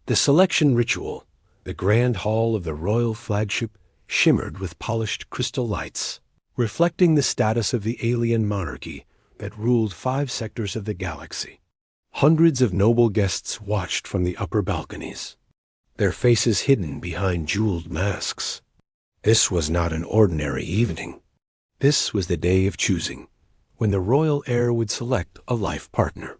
The selection ritual, the grand hall of the royal flagship, shimmered with polished crystal lights, reflecting the status of the alien monarchy that ruled 5 sectors of the galaxy. Hundreds of noble guests watched from the upper balconies, their faces hidden behind jeweled masks. This was not an ordinary evening. This was the day of choosing, when the royal heir would select a life partner.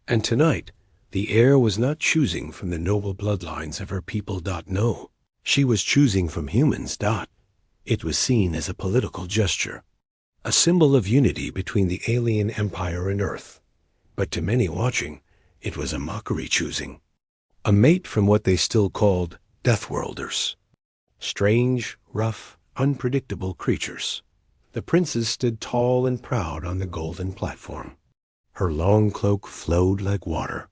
And tonight, the heir was not choosing from the noble bloodlines of her people. No, she was choosing from humans. It was seen as a political gesture, a symbol of unity between the alien empire and Earth. But to many watching, it was a mockery choosing. A mate from what they still called Deathworlders. Strange, rough, unpredictable creatures. The princess stood tall and proud on the golden platform. Her long cloak flowed like water.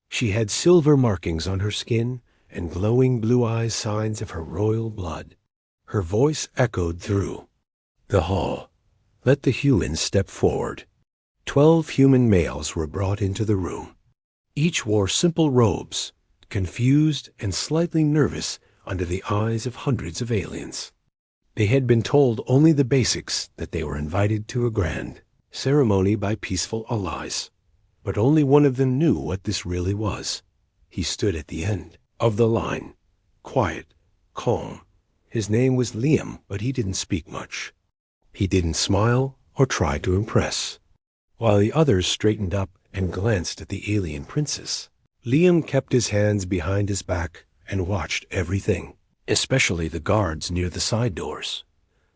She had silver markings on her skin and glowing blue eyes, signs of her royal blood. Her voice echoed through the hall. Let the humans step forward. 12 human males were brought into the room. Each wore simple robes, confused and slightly nervous under the eyes of hundreds of aliens. They had been told only the basics, that they were invited to a grand ceremony by peaceful allies. But only one of them knew what this really was. He stood at the end of the line, quiet, calm. His name was Liam, but he didn't speak much. He didn't smile or try to impress. While the others straightened up and glanced at the alien princess, Liam kept his hands behind his back and watched everything, especially the guards near the side doors.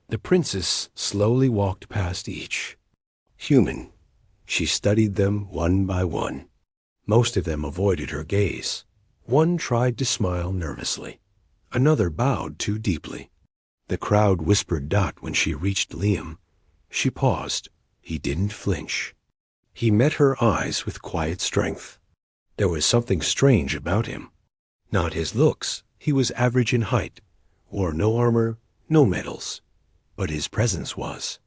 The princess slowly walked past each human. She studied them one by one. Most of them avoided her gaze. One tried to smile nervously. Another bowed too deeply. The crowd whispered when she reached Liam. She paused. He didn't flinch. He met her eyes with quiet strength. There was something strange about him. Not his looks. He was average in height, wore no armor, no medals. But his presence was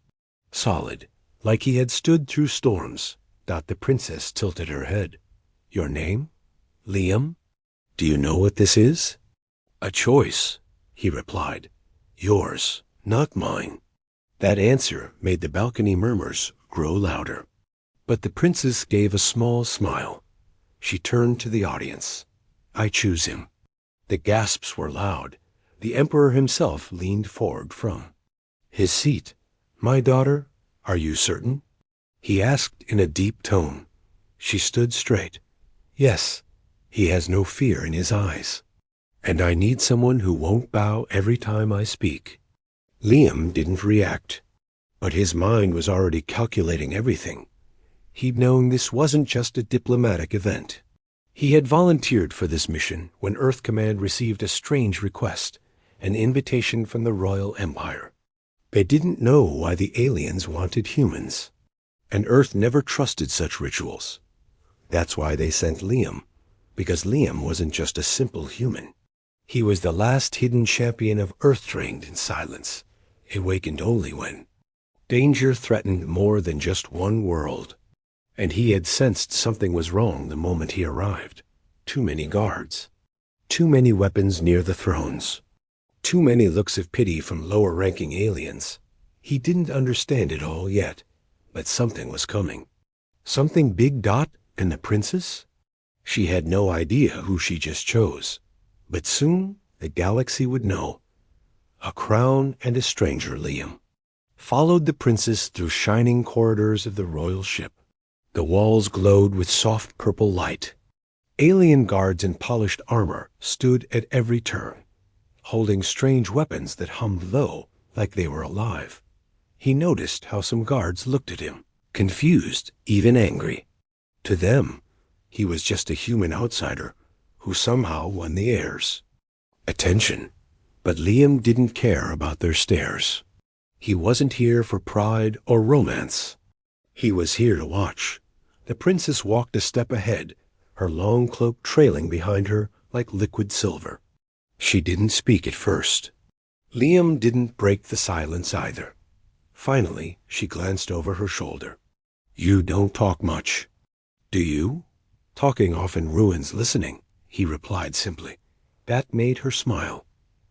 solid, like he had stood through storms. The princess tilted her head. Your name? Liam? Do you know what this is? A choice, he replied. Yours, not mine. That answer made the balcony murmurs grow louder. But the princess gave a small smile. She turned to the audience. I choose him. The gasps were loud. The emperor himself leaned forward from his seat. My daughter, are you certain? He asked in a deep tone. She stood straight. Yes, he has no fear in his eyes. And I need someone who won't bow every time I speak. Liam didn't react, but his mind was already calculating everything. He'd known this wasn't just a diplomatic event. He had volunteered for this mission when Earth Command received a strange request, an invitation from the Royal Empire. They didn't know why the aliens wanted humans, and Earth never trusted such rituals. That's why they sent Liam, because Liam wasn't just a simple human. He was the last hidden champion of Earth, trained in silence, awakened only when danger threatened more than just one world. And he had sensed something was wrong the moment he arrived. Too many guards. Too many weapons near the thrones. Too many looks of pity from lower-ranking aliens. He didn't understand it all yet, but something was coming. Something big. And the princess? She had no idea who she just chose. But soon the galaxy would know. A crown and a stranger. Liam followed the princess through shining corridors of the royal ship. The walls glowed with soft purple light. Alien guards in polished armor stood at every turn, holding strange weapons that hummed low like they were alive. He noticed how some guards looked at him, confused, even angry. To them, he was just a human outsider who somehow won the heirs attention. But Liam didn't care about their stares. He wasn't here for pride or romance. He was here to watch. The princess walked a step ahead, her long cloak trailing behind her like liquid silver. She didn't speak at first. Liam didn't break the silence either. Finally, she glanced over her shoulder. You don't talk much. Do you? Talking often ruins listening. he replied simply. That made her smile.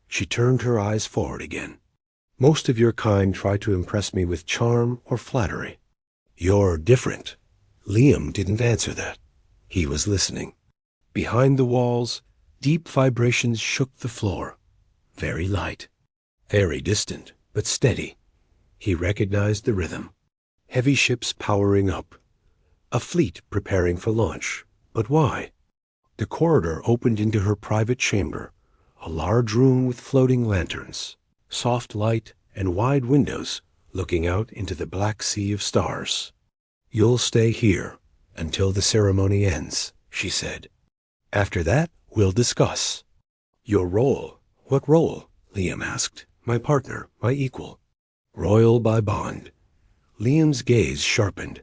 She turned her eyes forward again. Most of your kind try to impress me with charm or flattery. You're different. Liam didn't answer that. He was listening. Behind the walls, deep vibrations shook the floor. Very light. Very distant, but steady. He recognized the rhythm. Heavy ships powering up. A fleet preparing for launch. But why? The corridor opened into her private chamber, a large room with floating lanterns, soft light, and wide windows looking out into the black sea of stars. You'll stay here until the ceremony ends, she said. After that, we'll discuss. Your role. What role? Liam asked. My partner, my equal. Royal by bond. Liam's gaze sharpened.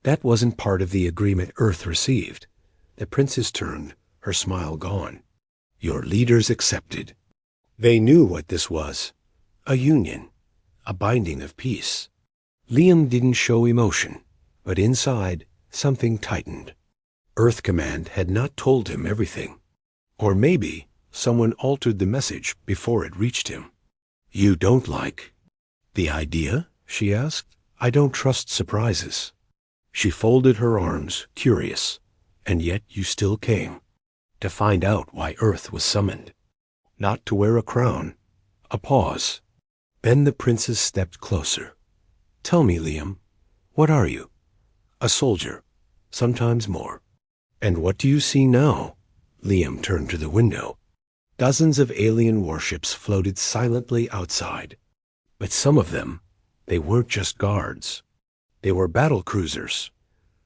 That wasn't part of the agreement Earth received. The princess turned, her smile gone. Your leaders accepted. They knew what this was. A union. A binding of peace. Liam didn't show emotion, but inside, something tightened. Earth Command had not told him everything. Or maybe someone altered the message before it reached him. You don't like the idea? She asked. I don't trust surprises. She folded her arms, curious. And yet you still came. To find out why Earth was summoned. Not to wear a crown. A pause. Then the princess stepped closer. Tell me, Liam, what are you? A soldier. Sometimes more. And what do you see now? Liam turned to the window. Dozens of alien warships floated silently outside. But some of them, they weren't just guards. They were battle cruisers.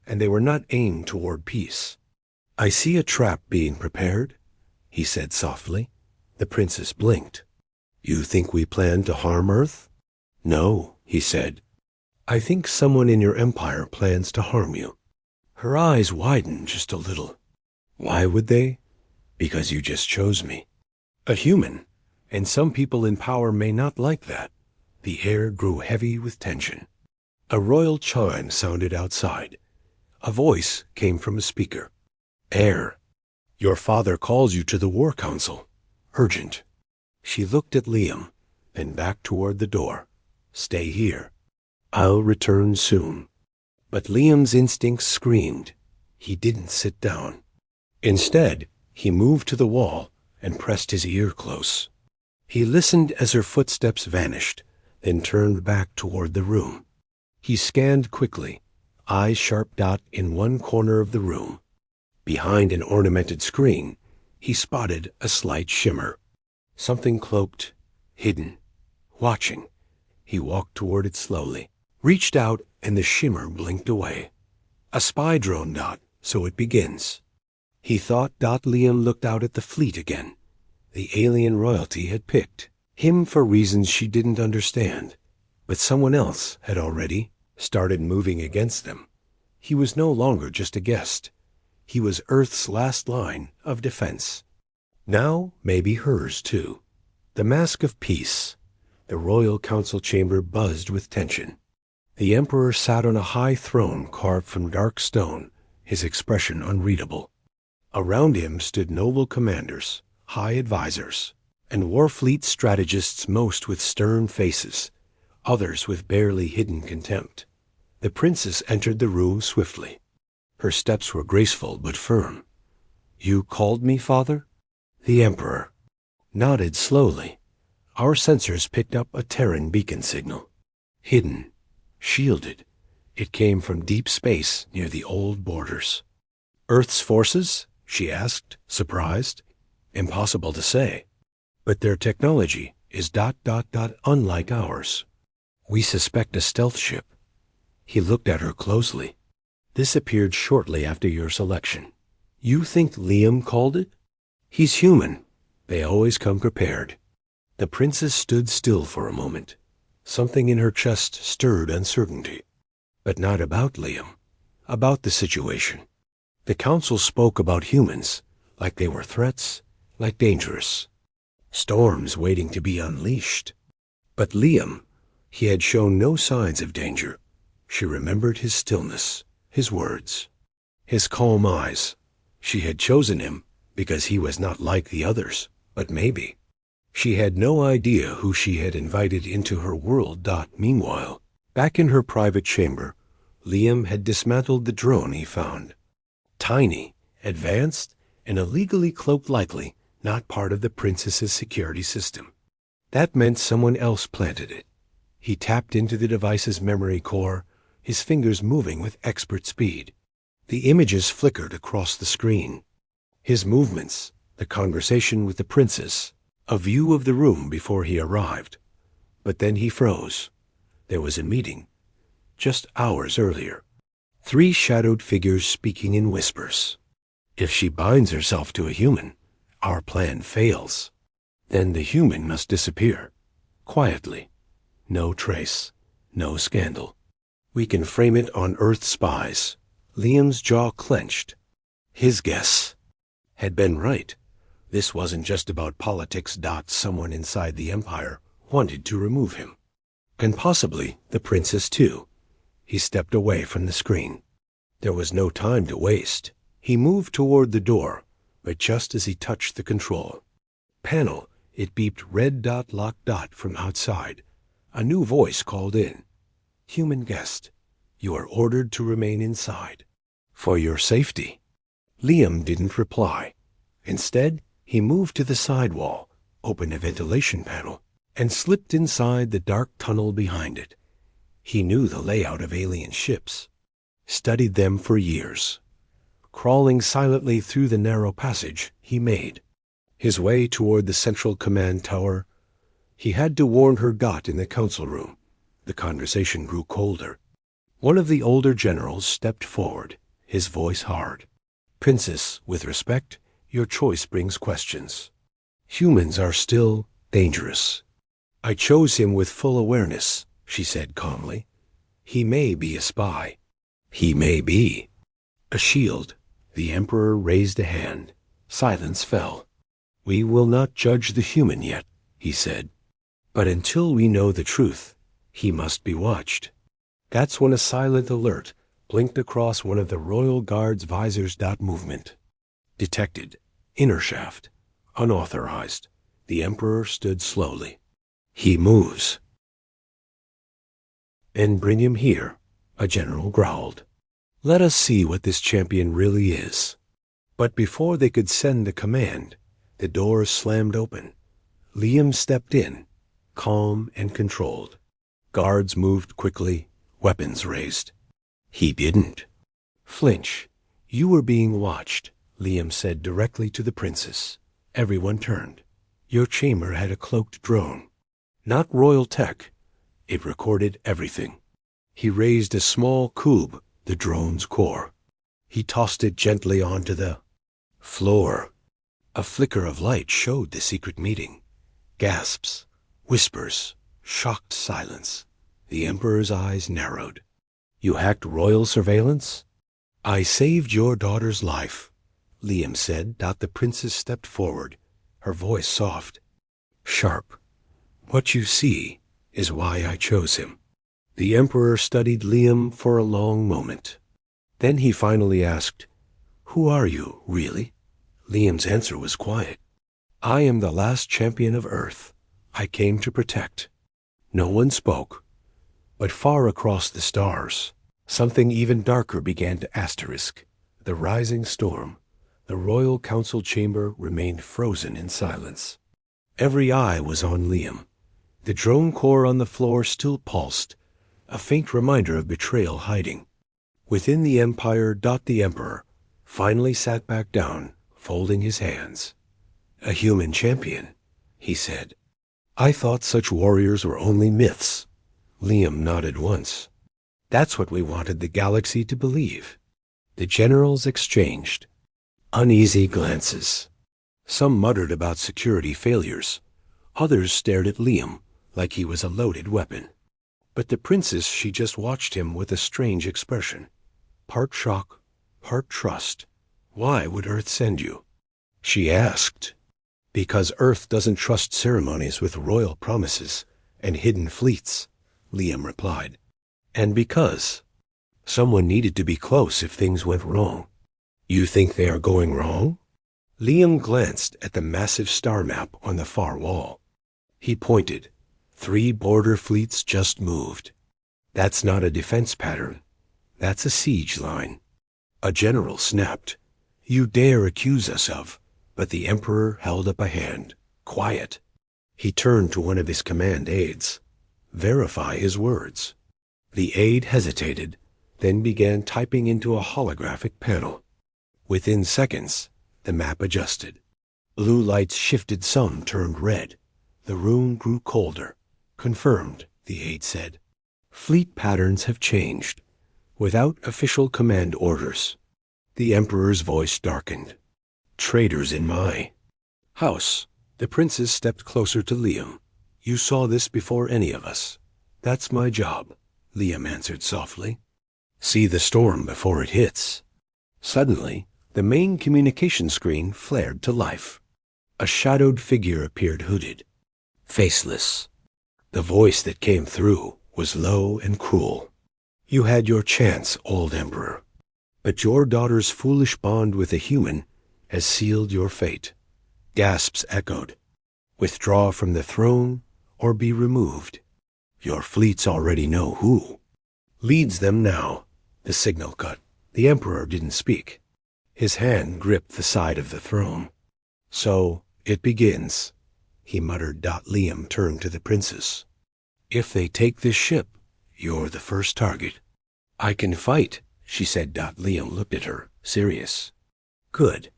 And they were not aimed toward peace. I see a trap being prepared, he said softly. The princess blinked. You think we plan to harm Earth? No, he said. I think someone in your empire plans to harm you. Her eyes widened just a little. Why would they? Because you just chose me. A human, and some people in power may not like that. The air grew heavy with tension. A royal chime sounded outside. A voice came from a speaker. Heir, your father calls you to the War Council. Urgent. She looked at Liam, then back toward the door. Stay here. I'll return soon. But Liam's instincts screamed. He didn't sit down. Instead, he moved to the wall and pressed his ear close. He listened as her footsteps vanished, then turned back toward the room. He scanned quickly, eyes sharp dot in one corner of the room. Behind an ornamented screen, he spotted a slight shimmer. Something cloaked, hidden, watching. He walked toward it slowly, reached out, and the shimmer blinked away. A spy drone dot, so it begins. He thought. Liam looked out at the fleet again. The alien royalty had picked him for reasons she didn't understand, but someone else had already started moving against them. He was no longer just a guest. He was Earth's last line of defense. Now, maybe hers too. The mask of peace. The royal council chamber buzzed with tension. The emperor sat on a high throne carved from dark stone, his expression unreadable. Around him stood noble commanders, high advisors, and Warfleet strategists, most with stern faces, others with barely hidden contempt. The princess entered the room swiftly. Her steps were graceful but firm. You called me, father? The emperor nodded slowly. Our sensors picked up a Terran beacon signal. Hidden, shielded. It came from deep space near the old borders. Earth's forces? She asked, surprised. Impossible to say. But their technology is ... unlike ours. We suspect a stealth ship. He looked at her closely. This appeared shortly after your selection. You think Liam called it? He's human. They always come prepared. The princess stood still for a moment. Something in her chest stirred uncertainty. But not about Liam. About the situation. The council spoke about humans, like they were threats, like dangerous. Storms waiting to be unleashed. But Liam, he had shown no signs of danger. She remembered his stillness, his words, his calm eyes. She had chosen him because he was not like the others, but maybe. She had no idea who she had invited into her world. Meanwhile, back in her private chamber, Liam had dismantled the drone he found. Tiny, advanced, and illegally cloaked, likely not part of the princess's security system. That meant someone else planted it. He tapped into the device's memory core, his fingers moving with expert speed. The images flickered across the screen. His movements, the conversation with the princess, a view of the room before he arrived. But then he froze. There was a meeting, just hours earlier. 3 shadowed figures speaking in whispers. If she binds herself to a human, our plan fails. Then the human must disappear. Quietly. No trace. No scandal. We can frame it on Earth spies. Liam's jaw clenched. His guess had been right. This wasn't just about politics. Someone inside the Empire wanted to remove him. And possibly the princess too. He stepped away from the screen. There was no time to waste. He moved toward the door, but just as he touched the control panel, it beeped red lock from outside. A new voice called in. Human guest, you are ordered to remain inside. For your safety. Liam didn't reply. Instead, he moved to the side wall, opened a ventilation panel, and slipped inside the dark tunnel behind it. He knew the layout of alien ships, studied them for years. Crawling silently through the narrow passage, he made his way toward the central command tower. He had to warn her. In the council room, the conversation grew colder. One of the older generals stepped forward, his voice hard. Princess, with respect, your choice brings questions. Humans are still dangerous. I chose him with full awareness, she said calmly. He may be a spy. He may be a shield. The Emperor raised a hand. Silence fell. We will not judge the human yet, he said. But until we know the truth, he must be watched. That's when a silent alert blinked across one of the Royal Guard's visors. Movement detected. Inner shaft. Unauthorized. The Emperor stood slowly. He moves. And bring him here, a general growled. Let us see what this champion really is. But before they could send the command, the doors slammed open. Liam stepped in, calm and controlled. Guards moved quickly, weapons raised. He didn't flinch. You were being watched, Liam said directly to the princess. Everyone turned. Your chamber had a cloaked drone. Not royal tech. It recorded everything. He raised a small cube, the drone's core. He tossed it gently onto the floor. A flicker of light showed the secret meeting. Gasps, whispers, shocked silence. The Emperor's eyes narrowed. You hacked royal surveillance? I saved your daughter's life, Liam said. The princess stepped forward, her voice soft, sharp. What you see is why I chose him. The Emperor studied Liam for a long moment. Then he finally asked, Who are you, really? Liam's answer was quiet. I am the last champion of Earth. I came to protect. No one spoke. But far across the stars, something even darker began to asterisk. The rising storm. The Royal Council chamber remained frozen in silence. Every eye was on Liam. The drone core on the floor still pulsed, a faint reminder of betrayal hiding. Within the Empire, the Emperor finally sat back down, folding his hands. A human champion, he said. I thought such warriors were only myths. Liam nodded once. That's what we wanted the galaxy to believe. The generals exchanged uneasy glances. Some muttered about security failures. Others stared at Liam like he was a loaded weapon. But the princess, she just watched him with a strange expression. Part shock, part trust. Why would Earth send you? She asked. Because Earth doesn't trust ceremonies with royal promises and hidden fleets, Liam replied. And because someone needed to be close if things went wrong. You think they are going wrong? Liam glanced at the massive star map on the far wall. He pointed. 3 border fleets just moved. That's not a defense pattern. That's a siege line. A general snapped. You dare accuse us of. But the Emperor held up a hand. Quiet. He turned to one of his command aides. Verify his words. The aide hesitated, then began typing into a holographic panel. Within seconds, the map adjusted. Blue lights shifted, some turned red. The room grew colder. Confirmed, the aide said. Fleet patterns have changed. Without official command orders. The Emperor's voice darkened. Traitors in my house. The princess stepped closer to Liam. You saw this before any of us. That's my job, Liam answered softly. See the storm before it hits. Suddenly, the main communication screen flared to life. A shadowed figure appeared, hooded, faceless. The voice that came through was low and cruel. You had your chance, old Emperor. But your daughter's foolish bond with a human has sealed your fate. Gasps echoed. Withdraw from the throne or be removed. Your fleets already know who leads them now. The signal cut. The Emperor didn't speak. His hand gripped the side of the throne. So, it begins, he muttered. Liam turned to the princess. If they take this ship, you're the first target. I can fight, she said. Liam looked at her, serious. Good,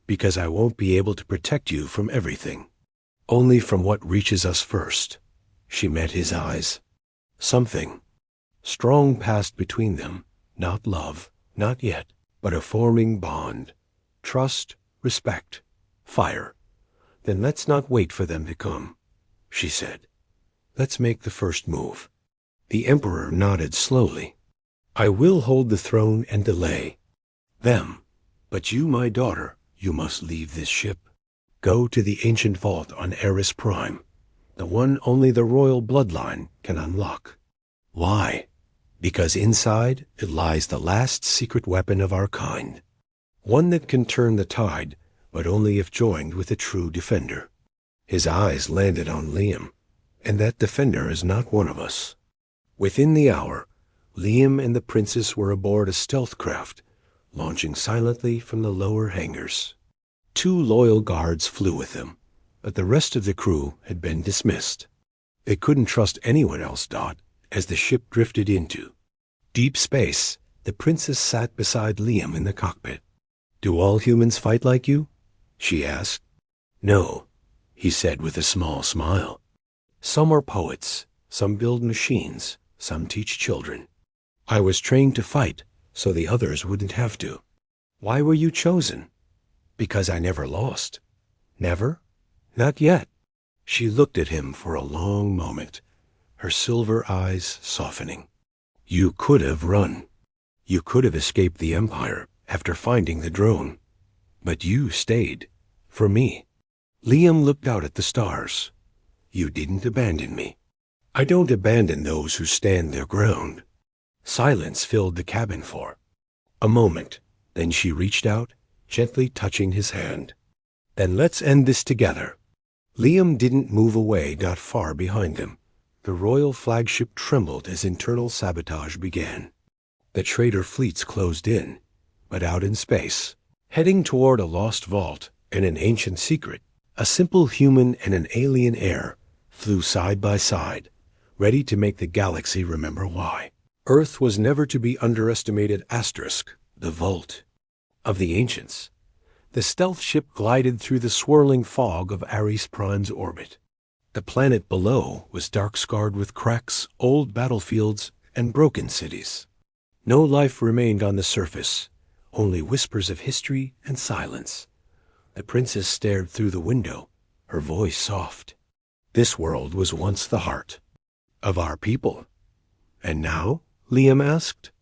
because I won't be able to protect you from everything. Only from what reaches us first. She met his eyes. Something strong passed between them, not love, not yet, but a forming bond. Trust, respect, fire. Then let's not wait for them to come, she said. Let's make the first move. The Emperor nodded slowly. I will hold the throne and delay them. But you, my daughter, you must leave this ship. Go to the ancient vault on Eris Prime, the one only the royal bloodline can unlock. Why? Because inside it lies the last secret weapon of our kind. One that can turn the tide, but only if joined with a true defender. His eyes landed on Liam, and that defender is not one of us. Within the hour, Liam and the princess were aboard a stealth craft, launching silently from the lower hangars. 2 loyal guards flew with them, but the rest of the crew had been dismissed. They couldn't trust anyone else. As the ship drifted into deep space, the princess sat beside Liam in the cockpit. Do all humans fight like you? She asked. No, he said with a small smile. Some are poets, some build machines, some teach children. I was trained to fight, so the others wouldn't have to. Why were you chosen? Because I never lost. Never? Not yet. She looked at him for a long moment, her silver eyes softening. You could have run. You could have escaped the Empire after finding the drone. But you stayed. For me. Liam looked out at the stars. You didn't abandon me. I don't abandon those who stand their ground. Silence filled the cabin for a moment. Then she reached out, gently touching his hand. Then let's end this together. Liam didn't move away, not far behind them. The royal flagship trembled as internal sabotage began. The traitor fleets closed in, but out in space, heading toward a lost vault and an ancient secret, a simple human and an alien heir flew side by side, ready to make the galaxy remember why. Earth was never to be underestimated. The vault of the ancients. The stealth ship glided through the swirling fog of Ares Prime's orbit. The planet below was dark-scarred with cracks, old battlefields, and broken cities. No life remained on the surface, only whispers of history and silence. The princess stared through the window, her voice soft. This world was once the heart of our people. And now? Liam asked.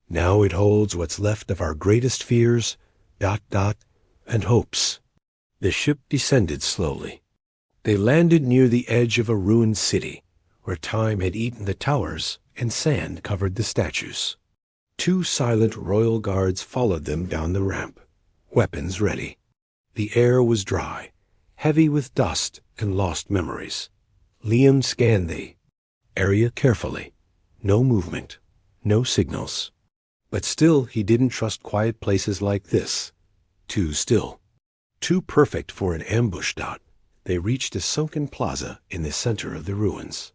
Now it holds what's left of our greatest fears, and hopes. The ship descended slowly. They landed near the edge of a ruined city, where time had eaten the towers and sand covered the statues. 2 silent royal guards followed them down the ramp, weapons ready. The air was dry, heavy with dust and lost memories. Liam scanned the area carefully. No movement, no signals. But still he didn't trust quiet places like this. Too still. Too perfect for an ambush. They reached a sunken plaza in the center of the ruins.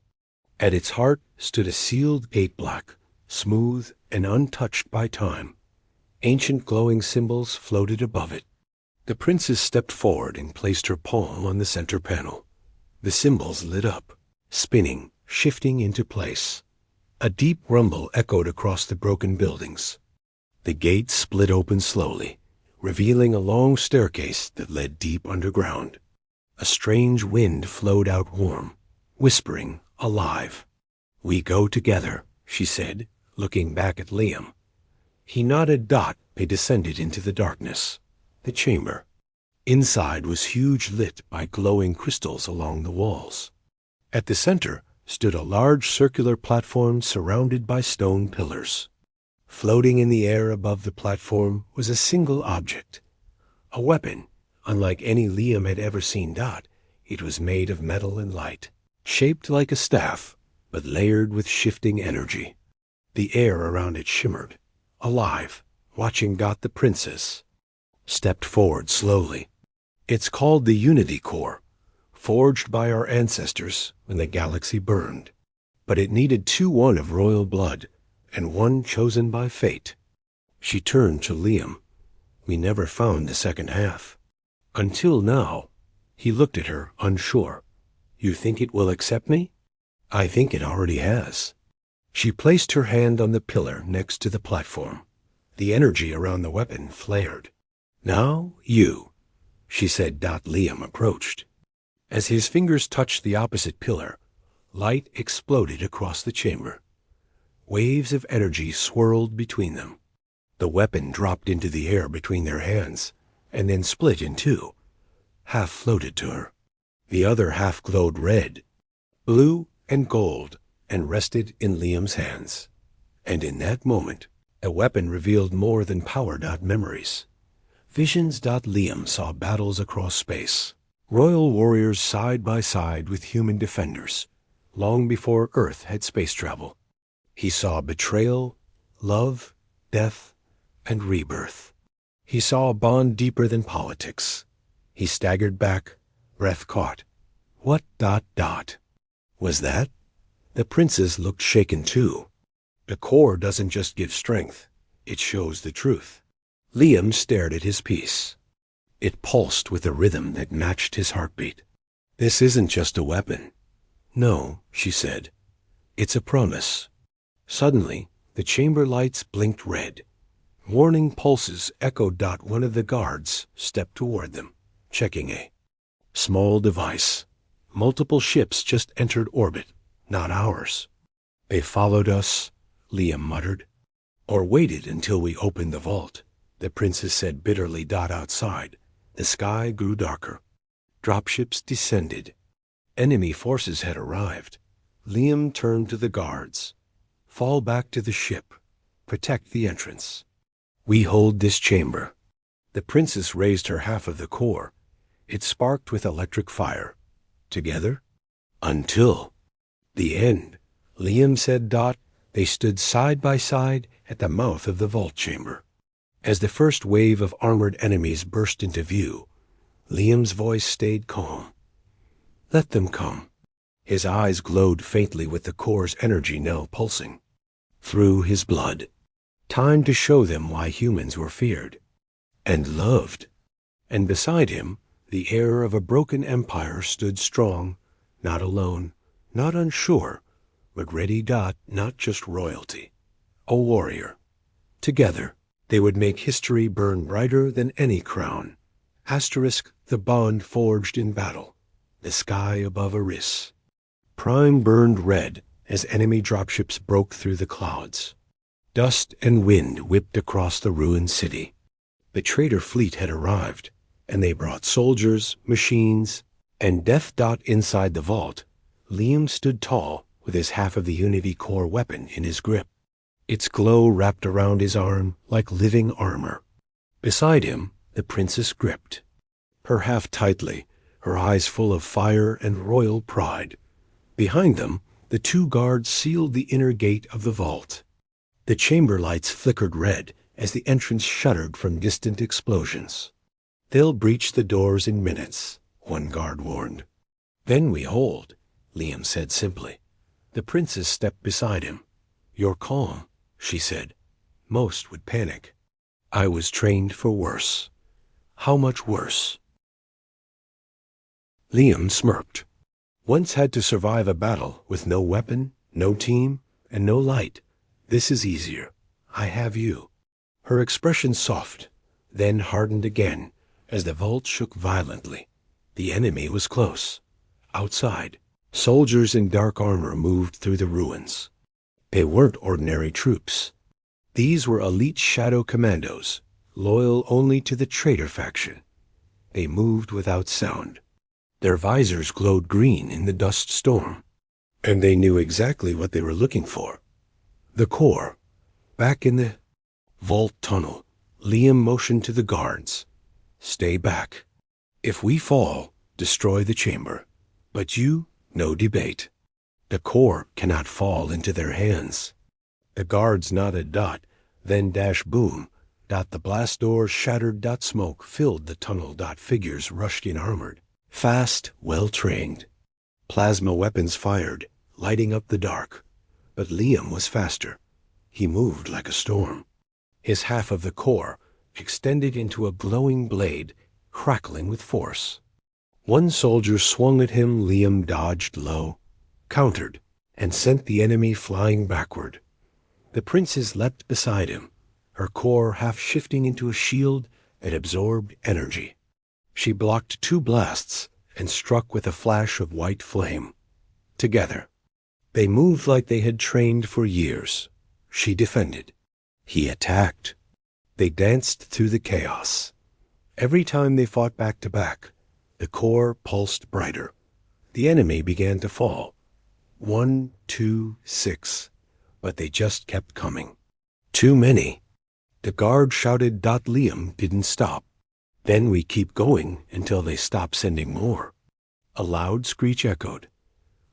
At its heart stood a sealed gate, black, smooth, and untouched by time. Ancient glowing symbols floated above it. The princess stepped forward and placed her palm on the center panel. The symbols lit up, spinning, shifting into place. A deep rumble echoed across the broken buildings. The gate split open slowly, revealing a long staircase that led deep underground. A strange wind flowed out warm, whispering, alive. "We go together," she said, looking back at Liam. He nodded. They descended into the darkness. The chamber. Inside was huge, lit by glowing crystals along the walls. At the center stood a large circular platform surrounded by stone pillars. Floating in the air above the platform was a single object. A weapon, unlike any Liam had ever seen. It was made of metal and light, shaped like a staff, but layered with shifting energy. The air around it shimmered, alive, watching. The princess stepped forward slowly. "It's called the Unity Core, forged by our ancestors when the galaxy burned. But it needed one of royal blood, and one chosen by fate." She turned to Liam. "We never found the second half. Until now." He looked at her, unsure. "You think it will accept me?" "I think it already has." She placed her hand on the pillar next to the platform. The energy around the weapon flared. "Now you," she said. Liam approached. As his fingers touched the opposite pillar, light exploded across the chamber. Waves of energy swirled between them. The weapon dropped into the air between their hands, and then split in two. Half floated to her. The other half glowed red, blue, and gold, and rested in Liam's hands. And in that moment, a weapon revealed more than power. Memories. Visions. Liam saw battles across space. Royal warriors side by side with human defenders, long before Earth had space travel. He saw betrayal, love, death, and rebirth. He saw a bond deeper than politics. He staggered back, breath caught. What? Was that? The princess looked shaken too. The core doesn't just give strength, it shows the truth. Liam stared at his piece. It pulsed with a rhythm that matched his heartbeat. "This isn't just a weapon." "No," she said. "It's a promise." Suddenly, the chamber lights blinked red. Warning pulses echoed. One of the guards stepped toward them, checking a small device. Multiple ships just entered orbit, not ours. "They followed us," Liam muttered. "Or waited until we opened the vault," the princess said bitterly. Outside, the sky grew darker. Dropships descended. Enemy forces had arrived. Liam turned to the guards. "Fall back to the ship. Protect the entrance. We hold this chamber." The princess raised her half of the core. It sparked with electric fire. Together? Until the end, Liam said. They stood side by side at the mouth of the vault chamber. As the first wave of armored enemies burst into view, Liam's voice stayed calm. "Let them come." His eyes glowed faintly with the core's energy now pulsing through his blood. Time to show them why humans were feared and loved. And beside him, the heir of a broken empire stood strong, not alone, not unsure, but ready. Not just royalty, a warrior. Together, they would make history burn brighter than any crown. The bond forged in battle, the sky above Immerse. Prime burned red as enemy dropships broke through the clouds. Dust and wind whipped across the ruined city. The traitor fleet had arrived, and they brought soldiers, machines, and death. Inside the vault, Liam stood tall with his half of the Unity Core weapon in his grip. Its glow wrapped around his arm like living armor. Beside him, the princess gripped. her half tightly, her eyes full of fire and royal pride. Behind them, the two guards sealed the inner gate of the vault. The chamber lights flickered red as the entrance shuddered from distant explosions. "They'll breach the doors in minutes," one guard warned. "Then we hold," Liam said simply. The princess stepped beside him. "You're calm," she said. "Most would panic. I was trained for worse." "How much worse?" Liam smirked. "Once had to survive a battle with no weapon, no team, and no light. This is easier. I have you." Her expression soft, then hardened again as the vault shook violently. The enemy was close. Outside, soldiers in dark armor moved through the ruins. They weren't ordinary troops. These were elite shadow commandos, loyal only to the traitor faction. They moved without sound. Their visors glowed green in the dust storm, and they knew exactly what they were looking for. The core. Back in the vault tunnel, Liam motioned to the guards. "Stay back. If we fall, destroy the chamber. But you, no debate. The core cannot fall into their hands." The guards nodded. Then dash boom. The blast doors shattered. Smoke filled the tunnel. Figures rushed in armored. Fast, well-trained. Plasma weapons fired, lighting up the dark. But Liam was faster. He moved like a storm. His half of the core extended into a glowing blade, crackling with force. One soldier swung at him. Liam dodged low, countered, and sent the enemy flying backward. The princess leapt beside him, her core half shifting into a shield that absorbed energy. She blocked two blasts and struck with a flash of white flame. Together, they moved like they had trained for years. She defended. He attacked. They danced through the chaos. Every time they fought back to back, the core pulsed brighter. The enemy began to fall. 1, 2, 6. But they just kept coming. Too many. The guard shouted. Liam didn't stop. "Then we keep going until they stop sending more." A loud screech echoed.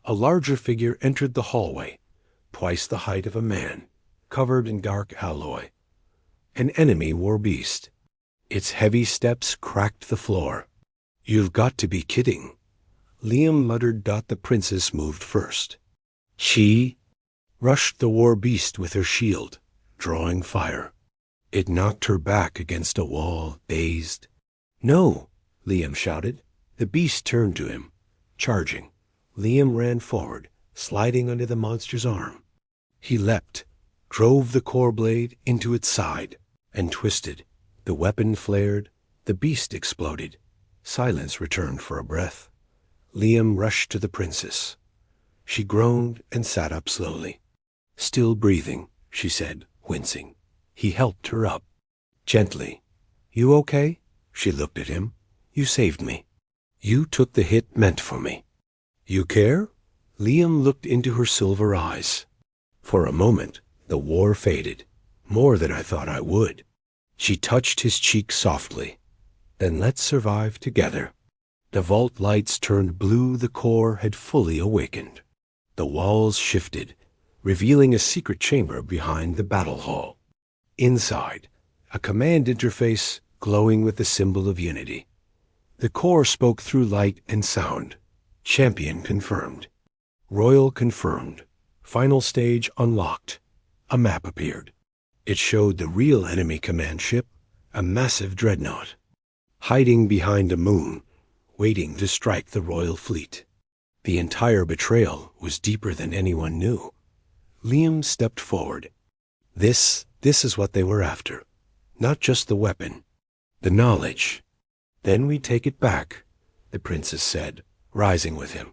A larger figure entered the hallway, twice the height of a man, covered in dark alloy. An enemy war beast. Its heavy steps cracked the floor. "You've got to be kidding." Liam muttered. The princess moved first. She rushed the war beast with her shield, drawing fire. It knocked her back against a wall, dazed. "No!" Liam shouted. The beast turned to him, charging. Liam ran forward, sliding under the monster's arm. He leapt, drove the core blade into its side, and twisted. The weapon flared. The beast exploded. Silence returned for a breath. Liam rushed to the princess. She groaned and sat up slowly. "Still breathing," she said, wincing. He helped her up. Gently. "You okay?" She looked at him. "You saved me. You took the hit meant for me. You care?" Liam looked into her silver eyes. For a moment, the war faded. "More than I thought I would." She touched his cheek softly. "Then let's survive together." The vault lights turned blue. The core had fully awakened. The walls shifted, revealing a secret chamber behind the battle hall. Inside, a command interface glowing with the symbol of unity. The core spoke through light and sound. "Champion confirmed. Royal confirmed. Final stage unlocked." A map appeared. It showed the real enemy command ship, a massive dreadnought, hiding behind a moon, waiting to strike the royal fleet. The entire betrayal was deeper than anyone knew. Liam stepped forward. This is what they were after. Not just the weapon, the knowledge. "Then we take it back," the princess said, rising with him.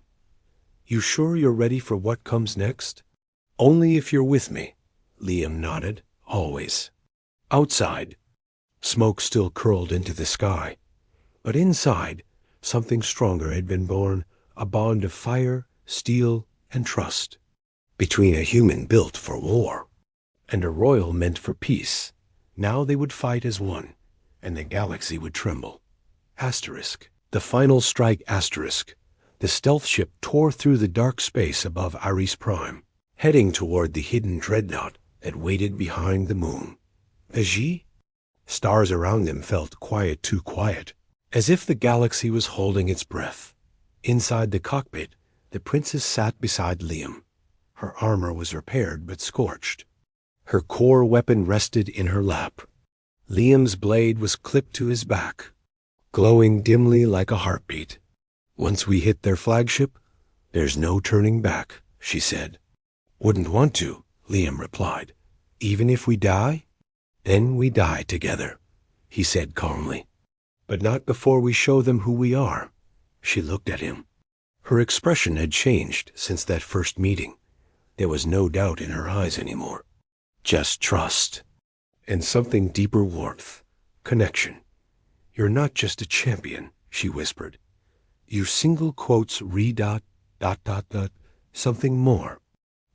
"You sure you're ready for what comes next?" "Only if you're with me," Liam nodded. "Always." Outside, smoke still curled into the sky. But inside, something stronger had been born, a bond of fire, steel, and trust. Between a human built for war and a royal meant for peace. Now they would fight as one, and the galaxy would tremble. Asterisk. The final strike asterisk. The stealth ship tore through the dark space above Ares Prime, heading toward the hidden dreadnought that waited behind the moon. Agi? Stars around them felt quiet, too quiet, as if the galaxy was holding its breath. Inside the cockpit, the princess sat beside Liam. Her armor was repaired but scorched. Her core weapon rested in her lap. Liam's blade was clipped to his back, glowing dimly like a heartbeat. "Once we hit their flagship, there's no turning back," she said. "Wouldn't want to," Liam replied. "Even if we die?" "Then we die together," he said calmly. "But not before we show them who we are." She looked at him. Her expression had changed since that first meeting. There was no doubt in her eyes anymore. Just trust. And something deeper warmth. Connection. "You're not just a champion," she whispered. "You single quotes something more."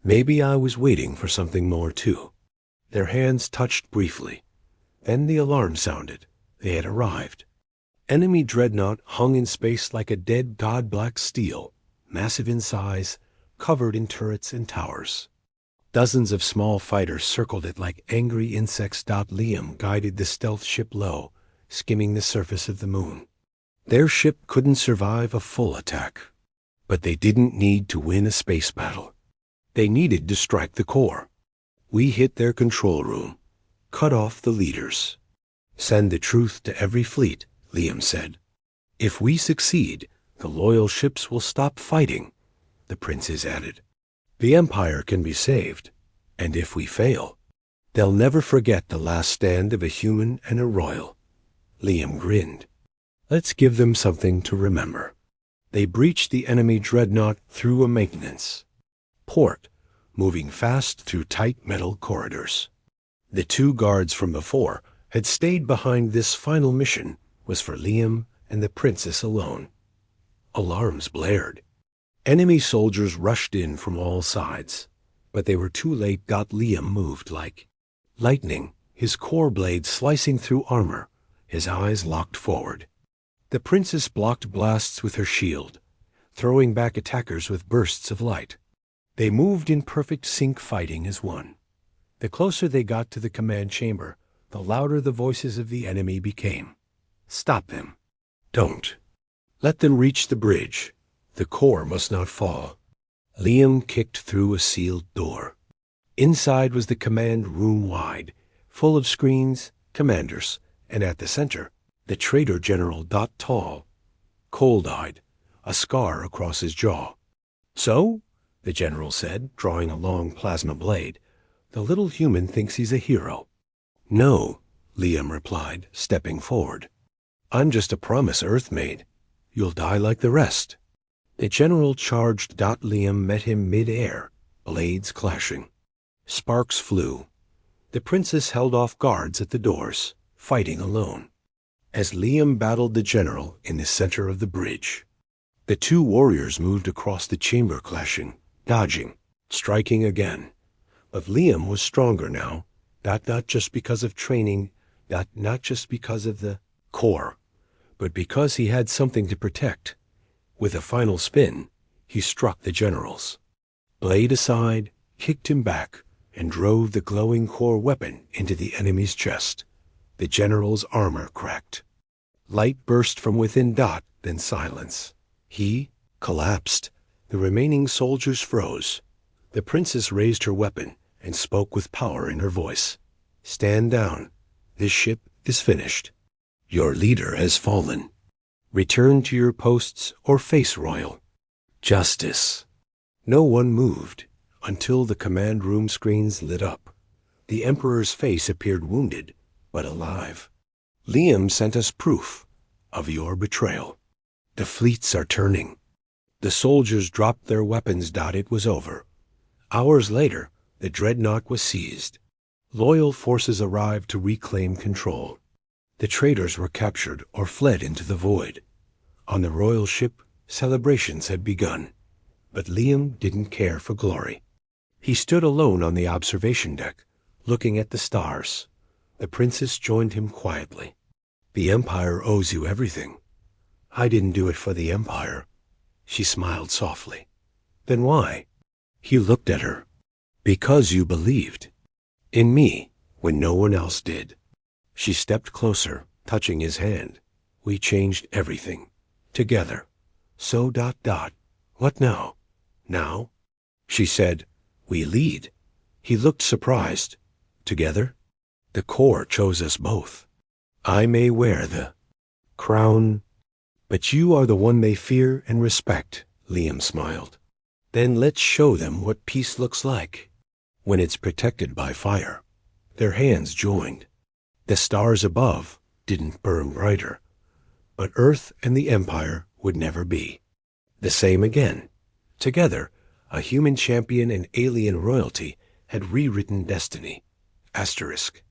Maybe I was waiting for something more too. Their hands touched briefly. Then the alarm sounded. They had arrived. Enemy dreadnought hung in space like a dead god-black steel, massive in size, covered in turrets and towers. Dozens of small fighters circled it like angry insects. Liam guided the stealth ship low, skimming the surface of the moon. Their ship couldn't survive a full attack. But they didn't need to win a space battle. They needed to strike the core. "We hit their control room. Cut off the leaders. Send the truth to every fleet," Liam said. "If we succeed, the loyal ships will stop fighting," the princess added. "The Empire can be saved. And if we fail, they'll never forget the last stand of a human and a royal." Liam grinned. "Let's give them something to remember." They breached the enemy dreadnought through a maintenance port, moving fast through tight metal corridors. The two guards from before had stayed behind. This final mission was for Liam and the princess alone. Alarms blared. Enemy soldiers rushed in from all sides, but they were too late. Liam moved like lightning, his core blade slicing through armor, his eyes locked forward. The princess blocked blasts with her shield, throwing back attackers with bursts of light. They moved in perfect sync, fighting as one. The closer they got to the command chamber, the louder the voices of the enemy became. "Stop them. Don't. Let them reach the bridge. The core must not fall." Liam kicked through a sealed door. Inside was the command room wide, full of screens, commanders, and at the center, the traitor general. Tall, cold-eyed, a scar across his jaw. "So?" the general said, drawing a long plasma blade. "The little human thinks he's a hero." "No," Liam replied, stepping forward. "I'm just a promise Earth made. You'll die like the rest." The general charged. Liam met him mid-air, blades clashing. Sparks flew. The princess held off guards at the doors, fighting alone. As Liam battled the general in the center of the bridge, the two warriors moved across the chamber, clashing, dodging, striking again. But Liam was stronger now, not just because of training, not just because of the core, but because he had something to protect. With a final spin, he struck the generals. Blade aside, kicked him back, and drove the glowing core weapon into the enemy's chest. The general's armor cracked. Light burst from within. Then silence. He collapsed. The remaining soldiers froze. The princess raised her weapon and spoke with power in her voice. "Stand down. This ship is finished. Your leader has fallen. Return to your posts or face royal justice." No one moved until the command room screens lit up. The Emperor's face appeared wounded, but alive. "Liam sent us proof of your betrayal. The fleets are turning." The soldiers dropped their weapons. It was over. Hours later, the dreadnought was seized. Loyal forces arrived to reclaim control. The traitors were captured or fled into the void. On the royal ship, celebrations had begun. But Liam didn't care for glory. He stood alone on the observation deck, looking at the stars. The princess joined him quietly. "The Empire owes you everything," I didn't do it for the Empire. She smiled softly. Then why? He looked at her. Because you believed. In me, when no one else did. She stepped closer, touching his hand. We changed everything. Together. So ... What now? Now? She said, we lead. He looked surprised. Together? The Corps chose us both. I may wear the crown, but you are the one they fear and respect, Liam smiled. Then let's show them what peace looks like, when it's protected by fire. Their hands joined. The stars above didn't burn brighter, but Earth and the Empire would never be. The same again. Together, a human champion and alien royalty had rewritten destiny. Asterisk.